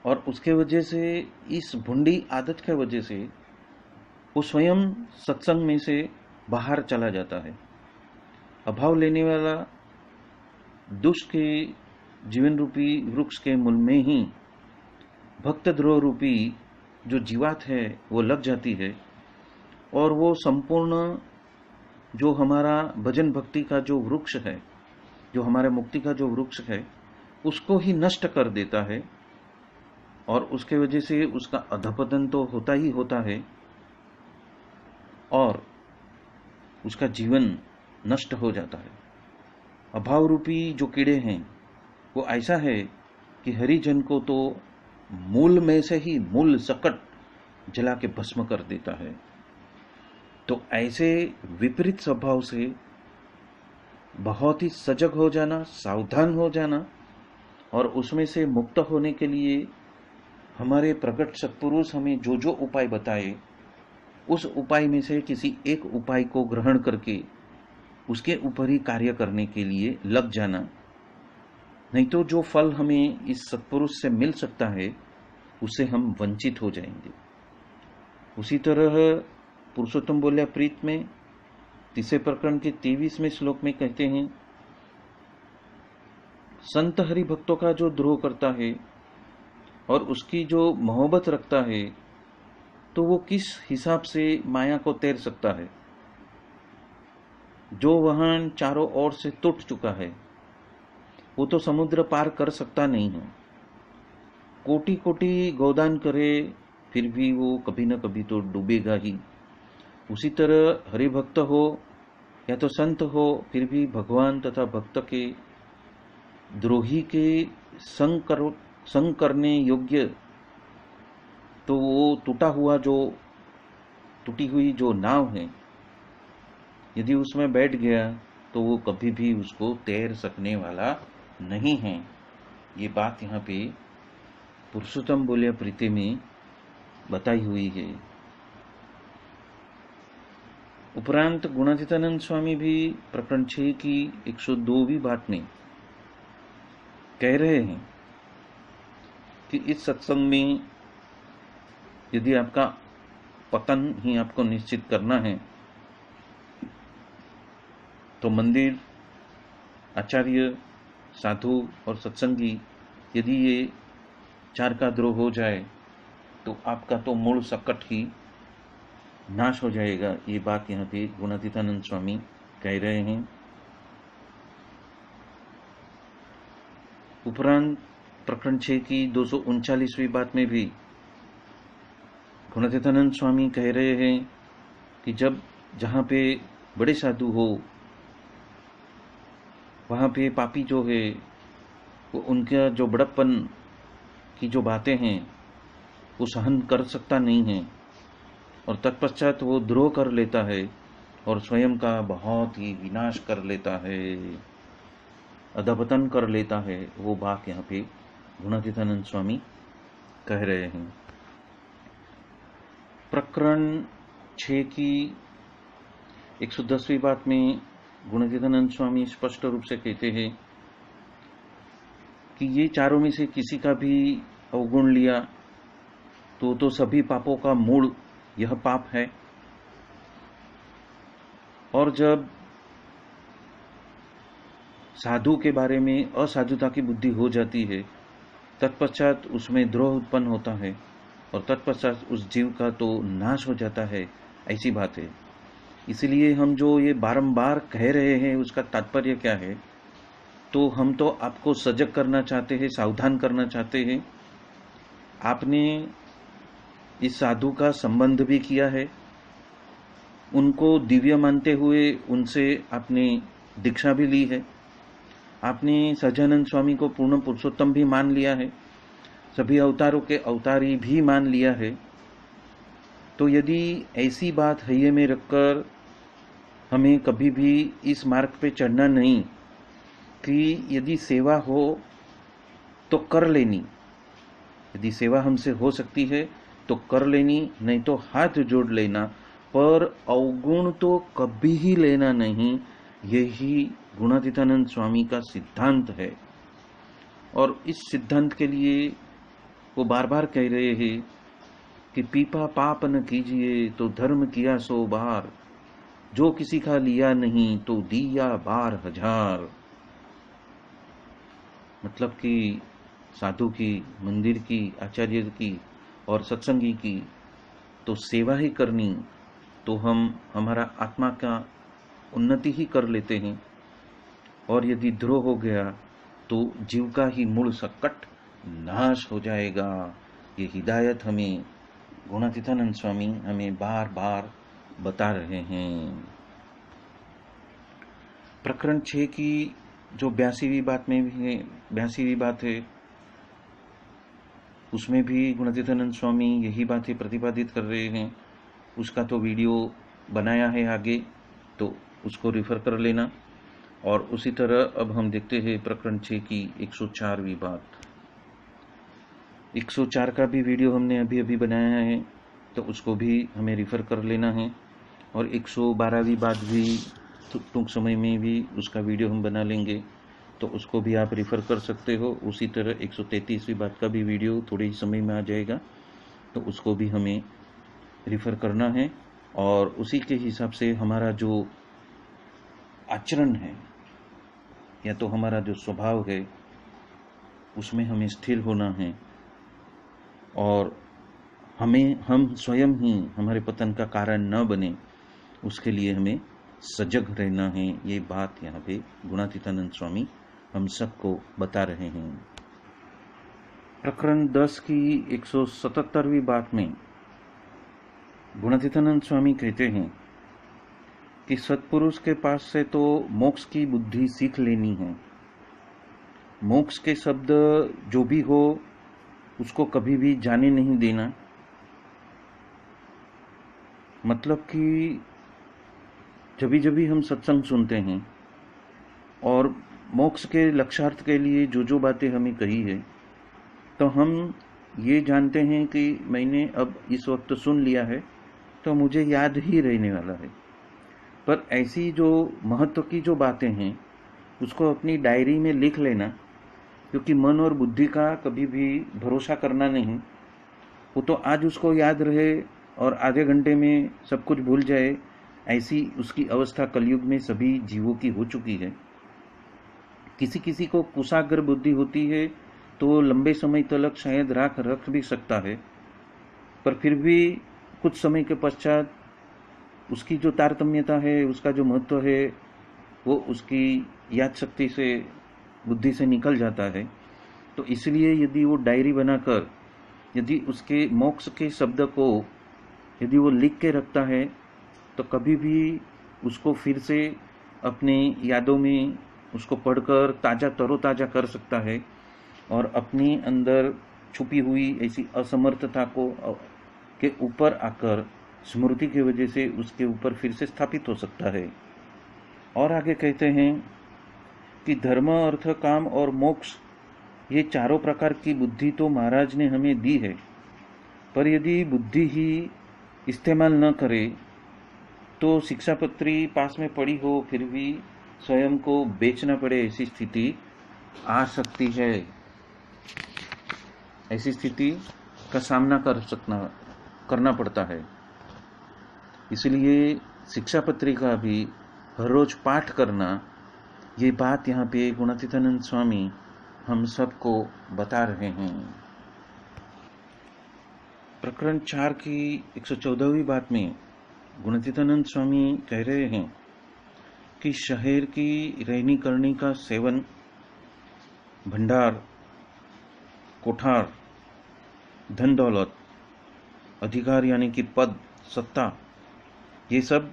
और उसके वजह से, इस भुंडी आदत के वजह से वो स्वयं सत्संग में से बाहर चला जाता है। अभाव लेने वाला दुष्ट के जीवन रूपी वृक्ष के मूल में ही भक्त द्रोह रूपी जो जीवात है वो लग जाती है, और वो संपूर्ण जो हमारा भजन भक्ति का जो वृक्ष है, जो हमारे मुक्ति का जो वृक्ष है, उसको ही नष्ट कर देता है, और उसके वजह से उसका अधपतन तो होता ही होता है, और उसका जीवन नष्ट हो जाता है। अभाव रूपी जो कीड़े हैं वो ऐसा है कि हरिजन को तो मूल में से ही मूल सकट जला के भस्म कर देता है। तो ऐसे विपरीत स्वभाव से बहुत ही सजग हो जाना, सावधान हो जाना, और उसमें से मुक्त होने के लिए हमारे प्रगट सत्पुरुष हमें जो जो उपाय बताए उस उपाय में से किसी एक उपाय को ग्रहण करके उसके ऊपर ही कार्य करने के लिए लग जाना, नहीं तो जो फल हमें इस सत्पुरुष से मिल सकता है उससे हम वंचित हो जाएंगे। उसी तरह पुरुषोत्तम बोलिया प्रीत में तीसरे प्रकरण के 23वें श्लोक में कहते हैं, संत हरि भक्तों का जो द्रोह करता है और उसकी जो मोहब्बत रखता है तो वो किस हिसाब से माया को तैर सकता है। जो वाहन चारों ओर से टूट चुका है वो तो समुद्र पार कर सकता नहीं है। कोटि कोटि गोदान करे फिर भी वो कभी न कभी तो डूबेगा ही। उसी तरह हरिभक्त हो या तो संत हो, फिर भी भगवान तथा भक्त के द्रोही के संग करने योग्य तो वो टूटी हुई जो नाव है, यदि उसमें बैठ गया तो वो कभी भी उसको तैर सकने वाला नहीं है। ये बात यहाँ पे पुरुषोत्तम बोलिया प्रीति में बताई हुई है। उपरांत गुणातीतानंद स्वामी भी प्रकरण 6 की 102वीं बात में कह रहे हैं कि इस सत्संग में यदि आपका पतन ही आपको निश्चित करना है तो मंदिर, आचार्य, साधु और सत्संगी यदि ये चार का द्रोह हो जाए तो आपका तो मूल सकट ही नाश हो जाएगा। ये बात यहाँ पे गुणातीतानंद स्वामी कह रहे हैं। उपरांत प्रकरण 6 की 239वीं बात में भी गुणातीतानंद स्वामी कह रहे हैं कि जहाँ पे बड़े साधु हो वहाँ पे पापी जो है वो उनका जो बड़प्पन की जो बातें हैं वो सहन कर सकता नहीं है और तत्पश्चात वो द्रोह कर लेता है और स्वयं का बहुत ही विनाश कर लेता है, अधपतन कर लेता है। वो बात यहाँ पे गुणातीतानंद स्वामी कह रहे हैं। प्रकरण 6 की 110वीं बात में गुणातीतानंद स्वामी स्पष्ट रूप से कहते हैं कि ये चारों में से किसी का भी अवगुण लिया तो सभी पापों का मूल यह पाप है। और जब साधु के बारे में असाधुता की बुद्धि हो जाती है तत्पश्चात उसमें द्रोह उत्पन्न होता है और तत्पश्चात उस जीव का तो नाश हो जाता है, ऐसी बात है। इसलिए हम जो ये बारंबार कह रहे हैं उसका तात्पर्य क्या है, तो हम तो आपको सजग करना चाहते हैं, सावधान करना चाहते हैं। आपने इस साधु का संबंध भी किया है, उनको दिव्य मानते हुए उनसे आपने दीक्षा भी ली है, आपने सज्जानंद स्वामी को पूर्ण पुरुषोत्तम भी मान लिया है, सभी अवतारों के अवतारी भी मान लिया है। तो यदि ऐसी बात हृदय में रखकर हमें कभी भी इस मार्ग पे चढ़ना नहीं कि यदि सेवा हो तो कर लेनी, यदि सेवा हमसे हो सकती है तो कर लेनी, नहीं तो हाथ जोड़ लेना, पर अवगुण तो कभी ही लेना नहीं। यही गुणातीतानंद स्वामी का सिद्धांत है। और इस सिद्धांत के लिए वो बार बार कह रहे हैं कि पीपा पाप न कीजिए तो धर्म किया 100 बार, जो किसी का लिया नहीं तो दिया बार हजार। मतलब कि साधु की, मंदिर की, आचार्य की और सत्संगी की तो सेवा ही करनी, तो हम हमारा आत्मा का उन्नति ही कर लेते हैं। और यदि द्रोह हो गया तो जीव का ही मूल संकट नाश हो जाएगा। ये हिदायत हमें गुणातीतानंद स्वामी हमें बार बार बता रहे हैं। प्रकरण 6 की जो 82वीं बात में भी 82वीं बात है उसमें भी गुणातीतानंद स्वामी यही बातें प्रतिपादित कर रहे हैं। उसका तो वीडियो बनाया है आगे, तो उसको रिफर कर लेना। और उसी तरह अब हम देखते हैं प्रकरण 6 की 104वीं बात। 104 का भी वीडियो हमने अभी अभी बनाया है, तो उसको भी हमें रिफर कर लेना है। और 112वीं बात भी टूंक समय में भी उसका वीडियो हम बना लेंगे, तो उसको भी आप रिफर कर सकते हो। उसी तरह 133वीं बात का भी वीडियो थोड़े ही समय में आ जाएगा, तो उसको भी हमें रिफर करना है। और उसी के हिसाब से हमारा जो आचरण है या तो हमारा जो स्वभाव है उसमें हमें स्थिर होना है और हम स्वयं ही हमारे पतन का कारण न बने, उसके लिए हमें सजग रहना है। ये बात यहाँ पे गुणातीतानंद स्वामी हम सबको बता रहे हैं। प्रकरण 10 की 177वीं बात में गुणातीतानंद स्वामी कहते हैं कि सत्पुरुष के पास से तो मोक्ष की बुद्धि सीख लेनी है। मोक्ष के शब्द जो भी हो उसको कभी भी जाने नहीं देना। मतलब कि जब हम सत्संग सुनते हैं और मोक्ष के लक्ष्यार्थ के लिए जो बातें हमें कही है, तो हम ये जानते हैं कि मैंने अब इस वक्त सुन लिया है तो मुझे याद ही रहने वाला है। पर ऐसी जो महत्व की जो बातें हैं उसको अपनी डायरी में लिख लेना, क्योंकि मन और बुद्धि का कभी भी भरोसा करना नहीं। वो तो आज उसको याद रहे और आधे घंटे में सब कुछ भूल जाए, ऐसी उसकी अवस्था कलयुग में सभी जीवों की हो चुकी है। किसी किसी को कुशाग्र बुद्धि होती है तो लंबे समय तक शायद रख भी सकता है, पर फिर भी कुछ समय के पश्चात उसकी जो तारतम्यता है, उसका जो महत्व है, वो उसकी याद शक्ति से, बुद्धि से निकल जाता है। तो इसलिए यदि वो डायरी बनाकर यदि उसके मोक्ष के शब्द को यदि वो लिख के रखता है तो कभी भी उसको फिर से अपने यादों में उसको पढ़कर ताज़ा तरोताज़ा कर सकता है और अपने अंदर छुपी हुई ऐसी असमर्थता को के ऊपर आकर स्मृति की वजह से उसके ऊपर फिर से स्थापित हो सकता है। और आगे कहते हैं कि धर्म, अर्थ, काम और मोक्ष, ये चारों प्रकार की बुद्धि तो महाराज ने हमें दी है, पर यदि बुद्धि ही इस्तेमाल न करे तो शिक्षापत्री पास में पड़ी हो फिर भी स्वयं को बेचना पड़े, ऐसी स्थिति आ सकती है। ऐसी स्थिति का सामना करना पड़ता है। इसलिए शिक्षापत्री का भी हर रोज पाठ करना, ये बात यहाँ पे गुणातीतानंद स्वामी हम सबको बता रहे हैं। प्रकरण 4 की 114वीं बात में गुणातीतानंद स्वामी कह रहे हैं कि शहर की रहनी करनी का सेवन, भंडार, कोठार, धन दौलत, अधिकार यानी कि पद, सत्ता, ये सब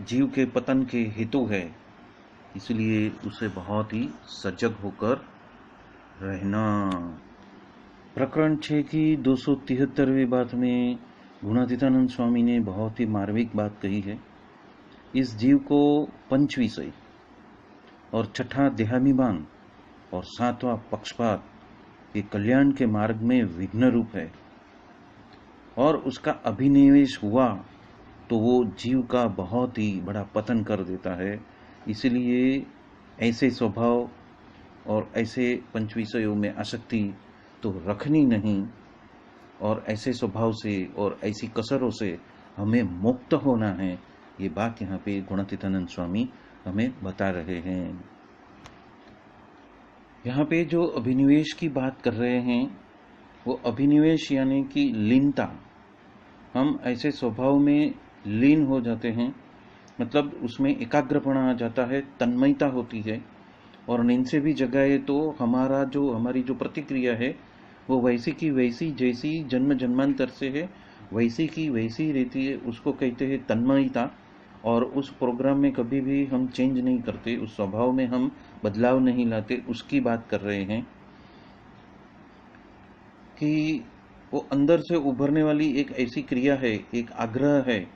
जीव के पतन के हेतु है। इसलिए उसे बहुत ही सजग होकर रहना। प्रकरण 6 की 273वीं बात में गुणातीतानंद स्वामी ने बहुत ही मार्मिक बात कही है। इस जीव को पंच विषय और छठा देहाभिमान और सातवां पक्षपात ये कल्याण के मार्ग में विघ्न रूप है और उसका अभिनिवेश हुआ तो वो जीव का बहुत ही बड़ा पतन कर देता है। इसलिए ऐसे स्वभाव और ऐसे पंच विषयों में आसक्ति तो रखनी नहीं और ऐसे स्वभाव से और ऐसी कसरों से हमें मुक्त होना है। ये बात यहाँ पे गुणातीतानंद स्वामी हमें बता रहे हैं। यहाँ पे जो अभिनिवेश की बात कर रहे हैं वो अभिनिवेश यानी कि लीनता। हम ऐसे स्वभाव में लीन हो जाते हैं, मतलब उसमें एकाग्रपना आ जाता है, तन्मयता होती है और नींद से भी जगाए तो हमारी जो प्रतिक्रिया है वो वैसी की वैसी जैसी जन्म जन्मांतर से है वैसी की वैसी रहती है। उसको कहते हैं तन्मयता। और उस प्रोग्राम में कभी भी हम चेंज नहीं करते, उस स्वभाव में हम बदलाव नहीं लाते, उसकी बात कर रहे हैं कि वो अंदर से उभरने वाली एक ऐसी क्रिया है, एक आग्रह है,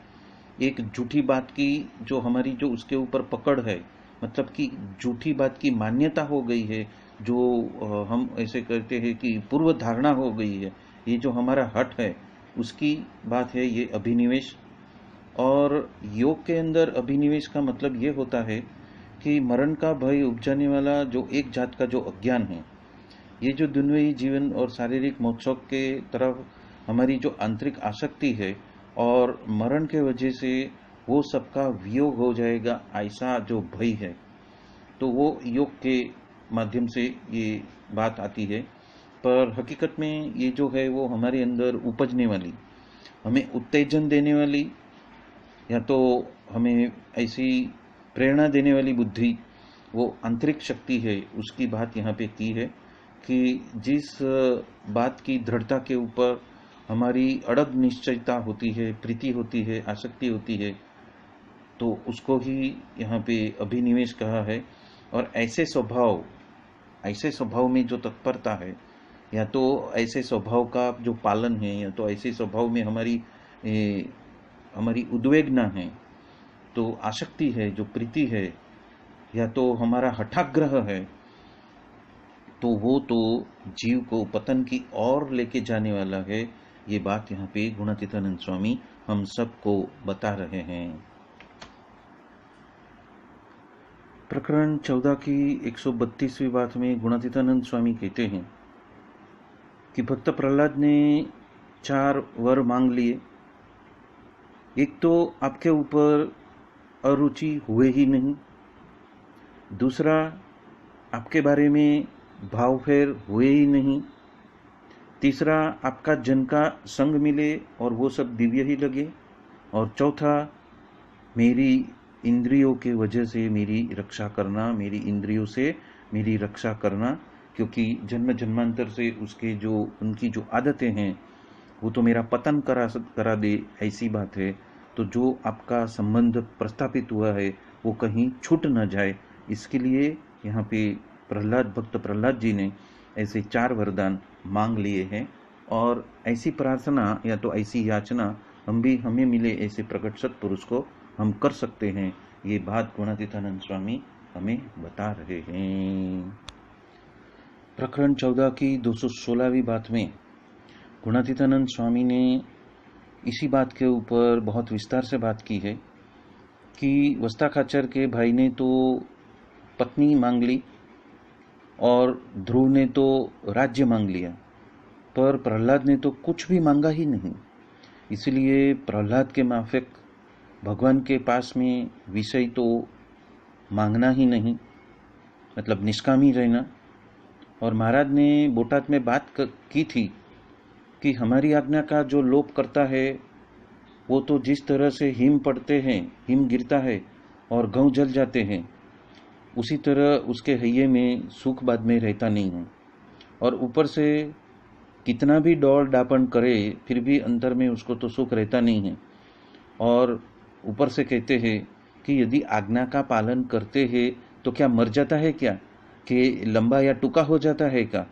एक झूठी बात की जो हमारी जो उसके ऊपर पकड़ है, मतलब कि झूठी बात की मान्यता हो गई है, जो हम ऐसे कहते हैं कि पूर्व धारणा हो गई है, ये जो हमारा हट है उसकी बात है ये अभिनिवेश। और योग के अंदर अभिनिवेश का मतलब ये होता है कि मरण का भय उपजाने वाला जो एक जात का जो अज्ञान है, ये जो दुनियावी जीवन और शारीरिक मोक्षों के तरफ हमारी जो आंतरिक आसक्ति है और मरण के वजह से वो सबका वियोग हो जाएगा, ऐसा जो भय है, तो वो योग के माध्यम से ये बात आती है। पर हकीकत में ये जो है वो हमारे अंदर उपजने वाली, हमें उत्तेजन देने वाली या तो हमें ऐसी प्रेरणा देने वाली बुद्धि, वो आंतरिक शक्ति है, उसकी बात यहाँ पे की है कि जिस बात की दृढ़ता के ऊपर हमारी अड़ग निश्चयता होती है, प्रीति होती है, आसक्ति होती है, तो उसको ही यहाँ पे अभिनिवेश कहा है। और ऐसे स्वभाव में जो तत्परता है, या तो ऐसे स्वभाव का जो पालन है, या तो ऐसे स्वभाव में हमारी उद्वेगना है, तो आसक्ति है, जो प्रीति है, या तो हमारा हठाग्रह है, तो वो तो जीव को पतन की ओर लेके जाने वाला है। ये बात यहाँ पे गुणातीतानंद स्वामी हम सबको बता रहे हैं। प्रकरण 14 की 132वीं बात में गुणातीतानंद स्वामी कहते हैं कि भक्त प्रहलाद ने 4 वर मांग लिए। एक तो आपके ऊपर अरुचि हुए ही नहीं, दूसरा आपके बारे में भाव फेर हुए ही नहीं, तीसरा आपका जन का संग मिले और वो सब दिव्य ही लगे, और चौथा मेरी इंद्रियों के वजह से मेरी रक्षा करना, मेरी इंद्रियों से मेरी रक्षा करना, क्योंकि जन्म जन्मांतर से उसके जो उनकी जो आदतें हैं वो तो मेरा पतन करा दे, ऐसी बात है। तो जो आपका संबंध प्रस्थापित हुआ है वो कहीं छूट न जाए, इसके लिए यहाँ पे भक्त प्रहलाद जी ने ऐसे 4 वरदान मांग लिए हैं। और ऐसी प्रार्थना या तो ऐसी याचना हमें मिले ऐसे प्रकट सत्पुरुष को हम कर सकते हैं। ये बात गुणातीतानंद स्वामी हमें बता रहे हैं। प्रकरण 14 की 216वीं बात में गुणातीतानंद स्वामी ने इसी बात के ऊपर बहुत विस्तार से बात की है कि वस्ता खाचर के भाई ने तो पत्नी मांग ली और ध्रुव ने तो राज्य मांग लिया, पर प्रहलाद ने तो कुछ भी मांगा ही नहीं। इसलिए प्रहलाद के माफिक भगवान के पास में विषय तो मांगना ही नहीं, मतलब निष्काम ही रहना। और महाराज ने बोटात में बात की थी कि हमारी आज्ञा का जो लोप करता है वो तो जिस तरह से हिम पड़ते हैं, हिम गिरता है और गेहूं जल जाते हैं, उसी तरह उसके हइये में सुख बाद में रहता नहीं है। और ऊपर से कितना भी दौड़ डापण करे फिर भी अंतर में उसको तो सुख रहता नहीं है। और ऊपर से कहते हैं कि यदि आज्ञा का पालन करते हैं तो क्या मर जाता है क्या, कि लंबा या टूका हो जाता है क्या।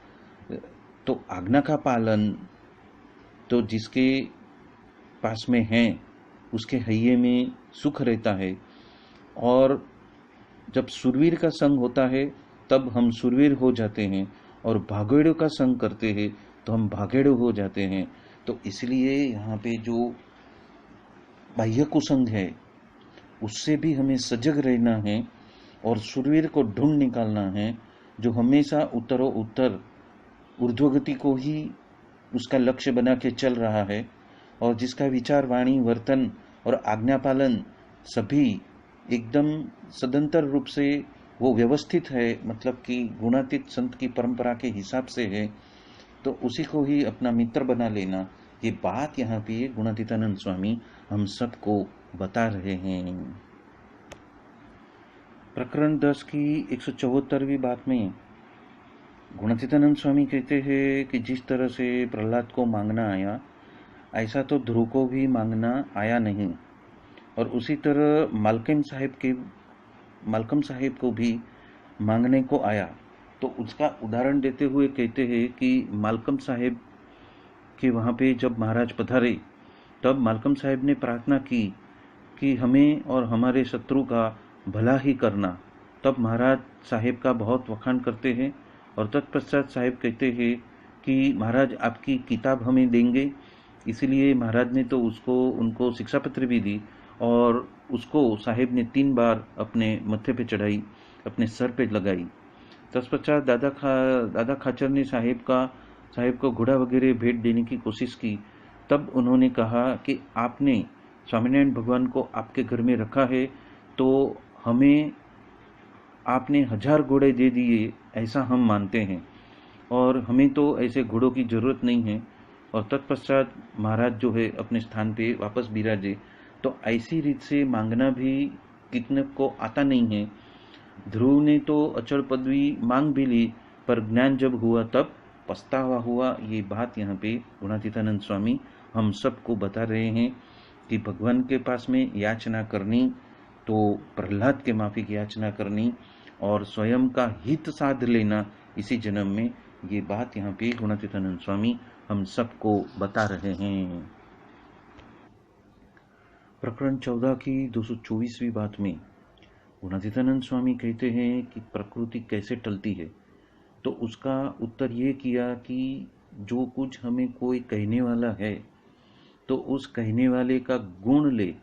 तो आज्ञा का पालन तो जिसके पास में है उसके हइये में सुख रहता है। और जब सुरवीर का संग होता है तब हम सुरवीर हो जाते हैं, और भागेड़ों का संग करते हैं तो हम भागेड़ो हो जाते हैं। तो इसलिए यहाँ पे जो बाह्य कुसंग है उससे भी हमें सजग रहना है और सुरवीर को ढूंढ निकालना है, जो हमेशा उत्तरों उत्तर ऊर्ध्वगति को ही उसका लक्ष्य बना के चल रहा है, और जिसका विचार, वाणी, वर्तन और आज्ञा पालन सभी एकदम सदंतर रूप से वो व्यवस्थित है, मतलब कि गुणातीत संत की परंपरा के हिसाब से है, तो उसी को ही अपना मित्र बना लेना। ये बात यहाँ पे गुणातीतानंद स्वामी हम सबको बता रहे हैं। प्रकरण 10 की 174वीं बात में गुणातीतानंद स्वामी कहते हैं कि जिस तरह से प्रहलाद को मांगना आया, ऐसा तो ध्रुव को भी मांगना आया नहीं। और उसी तरह मालकम साहिब को भी मांगने को आया। तो उसका उदाहरण देते हुए कहते हैं कि मालकम साहिब के वहाँ पे जब महाराज पधारे तब मालकम साहिब ने प्रार्थना की कि हमें और हमारे शत्रु का भला ही करना। तब महाराज साहिब का बहुत वखान करते हैं, और तत्पश्चात साहिब कहते हैं कि महाराज आपकी किताब हमें देंगे। इसलिए महाराज ने तो उनको शिक्षा पत्र भी दी, और उसको साहिब ने 3 बार अपने मत्थे पे चढ़ाई, अपने सर पे लगाई। तत्पश्चात दादा खाचर ने साहिब को घोड़ा वगैरह भेंट देने की कोशिश की। तब उन्होंने कहा कि आपने स्वामीनारायण भगवान को आपके घर में रखा है, तो हमें आपने 1000 घोड़े दे दिए ऐसा हम मानते हैं, और हमें तो ऐसे घोड़ों की जरूरत नहीं है। और तत्पश्चात महाराज जो है अपने स्थान पे वापस बिराजे। तो ऐसी रीत से मांगना भी कितने को आता नहीं है। ध्रुव ने तो अचल पदवी मांग भी ली, पर ज्ञान जब हुआ तब पछतावा हुआ। ये बात यहाँ पे गुणातीतानंद स्वामी हम सबको बता रहे हैं कि भगवान के पास में याचना करनी तो प्रहलाद के माफिक याचना करनी, और स्वयं का हित साध लेना इसी जन्म में। ये बात यहाँ पे गुणातीतानंद स्वामी हम सबको बता रहे हैं। प्रकरण 14 की 224वीं बात में गुणातीतानंद स्वामी कहते हैं कि प्रकृति कैसे टलती है। तो उसका उत्तर ये किया कि जो कुछ हमें कोई कहने वाला है तो उस कहने वाले का गुण ले,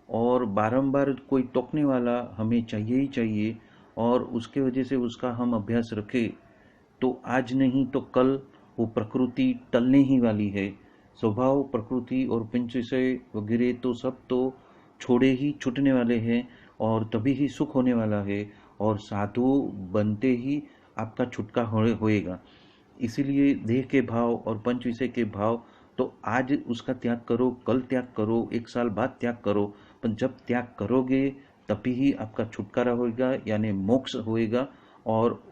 और बारंबार कोई टोकने वाला हमें चाहिए ही चाहिए, और उसके वजह से उसका हम अभ्यास रखें तो आज नहीं तो कल वो प्रकृति टलने ही वाली है। स्वभाव, प्रकृति और पंच विषय वगैरह तो सब तो छोड़े ही छूटने वाले हैं, और तभी ही सुख होने वाला है, और साधु बनते ही आपका छुटकारा होएगा। इसीलिए देह के भाव और पंच विषय के भाव तो आज उसका त्याग करो, कल त्याग करो, 1 साल बाद त्याग करो, पर जब त्याग करोगे तभी ही आपका छुटकारा होगा, यानी मोक्ष होएगा। और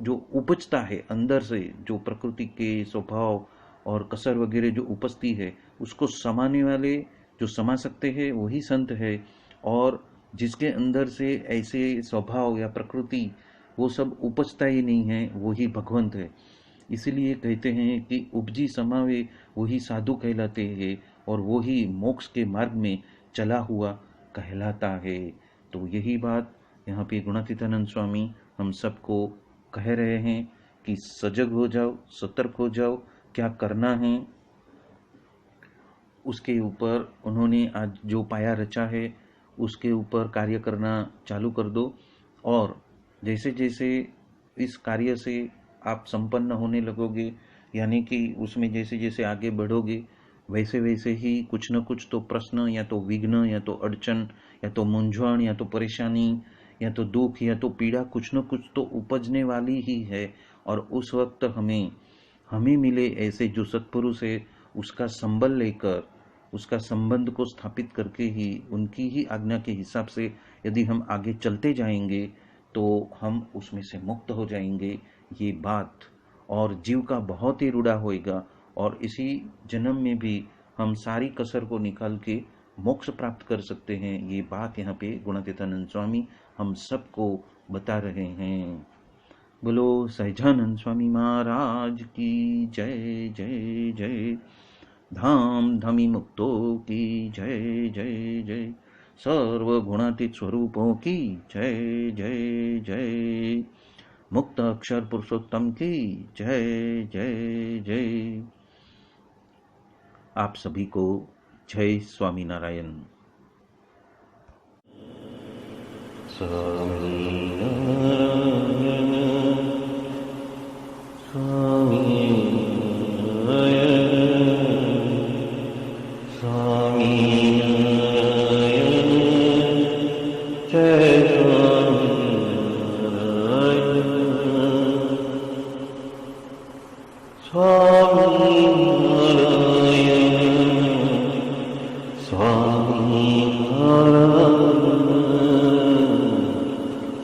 जो उपजता है अंदर से, जो प्रकृति के स्वभाव और कसर वगैरह जो उपजती है, उसको समाने वाले, जो समा सकते हैं वही संत है। और जिसके अंदर से ऐसे स्वभाव या प्रकृति वो सब उपजता ही नहीं है, वही भगवंत है। इसलिए कहते हैं कि उपजी समावे वही साधु कहलाते हैं, और वही मोक्ष के मार्ग में चला हुआ कहलाता है। तो यही बात यहाँ पे गुणातीतानंद स्वामी हम सबको कह रहे हैं कि सजग हो जाओ, सतर्क हो जाओ, क्या करना है उसके ऊपर उन्होंने आज जो पाया रचा है उसके ऊपर कार्य करना चालू कर दो। और जैसे जैसे इस कार्य से आप संपन्न होने लगोगे, यानी कि उसमें जैसे जैसे आगे बढ़ोगे, वैसे वैसे ही कुछ न कुछ तो प्रश्न, या तो विघ्न, या तो अड़चन, या तो मूंझवण, या तो परेशानी, या तो दुख, या तो पीड़ा, कुछ न कुछ तो उपजने वाली ही है। और उस वक्त हमें मिले ऐसे जो सत्पुरुष है, उसका संबल लेकर, उसका संबंध को स्थापित करके ही, उनकी ही आज्ञा के हिसाब से यदि हम आगे चलते जाएंगे तो हम उसमें से मुक्त हो जाएंगे। ये बात और जीव का बहुत ही रूढ़ा होएगा, और इसी जन्म में भी हम सारी कसर को निकाल के मोक्ष प्राप्त कर सकते हैं। ये बात यहाँ पे गुणातीतानंद स्वामी हम सबको बता रहे हैं। बोलो सहजानंद स्वामी महाराज की जय जय जय। धाम धमी मुक्तो की जय जय जय। सर्व गुणातीत स्वरूपों की जय जय जय। मुक्त अक्षर पुरुषोत्तम की जय जय जय। आप सभी को जय स्वामी नारायण। स्वामी नारायण, स्वामी नारायण, स्वामी नारायण, जय स्वामी नारायण। स्वामी नारायण, स्वामी नारायण,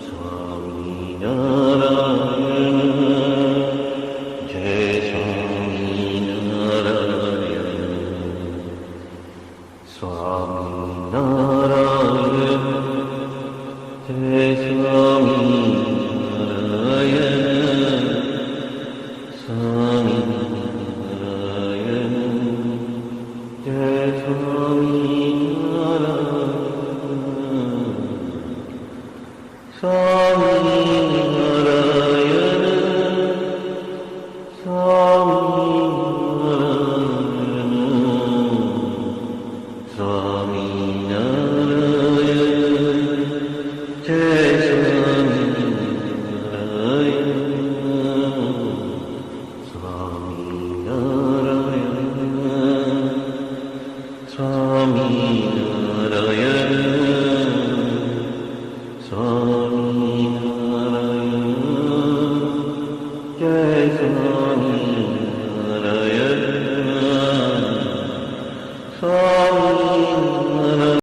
स्वामी नारायण,